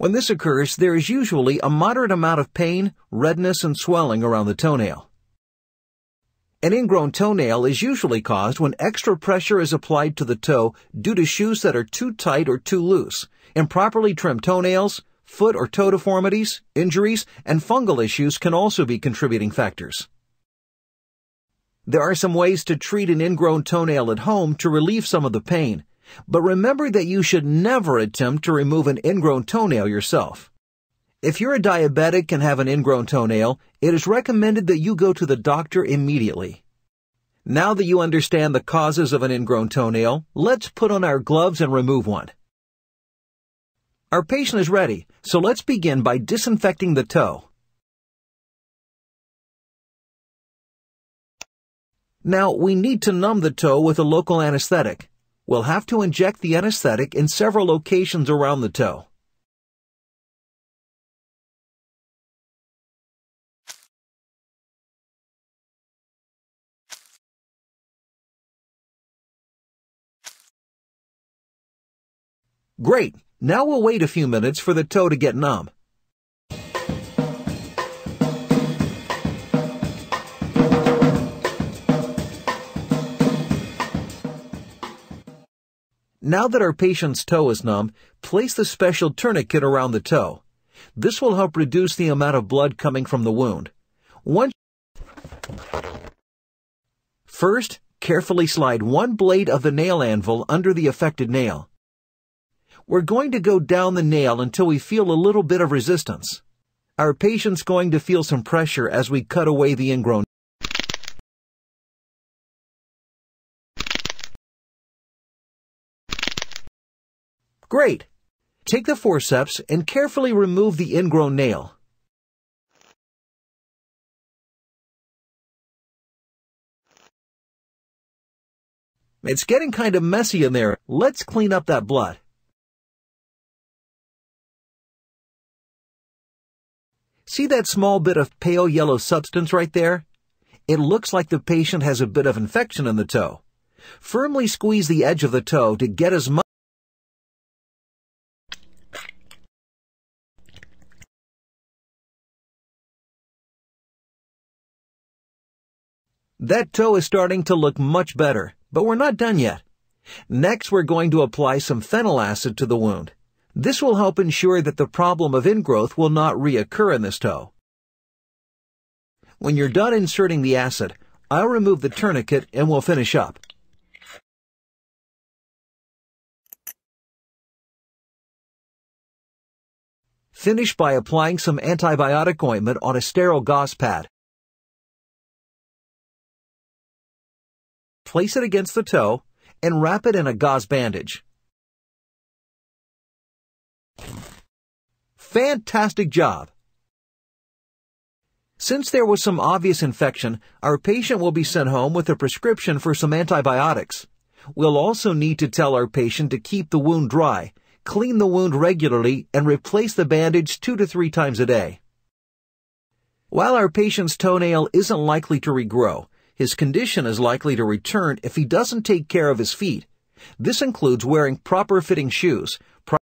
When this occurs, there is usually a moderate amount of pain, redness, and swelling around the toenail. An ingrown toenail is usually caused when extra pressure is applied to the toe due to shoes that are too tight or too loose. Improperly trimmed toenails, foot or toe deformities, injuries, and fungal issues can also be contributing factors. There are some ways to treat an ingrown toenail at home to relieve some of the pain, but remember that you should never attempt to remove an ingrown toenail yourself. If you're a diabetic and have an ingrown toenail, it is recommended that you go to the doctor immediately. Now that you understand the causes of an ingrown toenail, let's put on our gloves and remove one. Our patient is ready, so let's begin by disinfecting the toe. Now, we need to numb the toe with a local anesthetic. We'll have to inject the anesthetic in several locations around the toe. Great! Now we'll wait a few minutes for the toe to get numb. Now that our patient's toe is numb, place the special tourniquet around the toe. This will help reduce the amount of blood coming from the wound. First, carefully slide one blade of the nail anvil under the affected nail. We're going to go down the nail until we feel a little bit of resistance. Our patient's going to feel some pressure as we cut away the ingrown. Great! Take the forceps and carefully remove the ingrown nail. It's getting kind of messy in there. Let's clean up that blood. See that small bit of pale yellow substance right there? It looks like the patient has a bit of infection in the toe. Firmly squeeze the edge of the toe to get as much. That toe is starting to look much better, but we're not done yet. Next, we're going to apply some phenyl acid to the wound. This will help ensure that the problem of ingrowth will not reoccur in this toe. When you're done inserting the acid, I'll remove the tourniquet and we'll finish up. Finish by applying some antibiotic ointment on a sterile gauze pad. Place it against the toe and wrap it in a gauze bandage. Fantastic job! Since there was some obvious infection, our patient will be sent home with a prescription for some antibiotics. We'll also need to tell our patient to keep the wound dry, clean the wound regularly, and replace the bandage 2 to 3 times a day. While our patient's toenail isn't likely to regrow, his condition is likely to return if he doesn't take care of his feet. This includes wearing proper fitting shoes,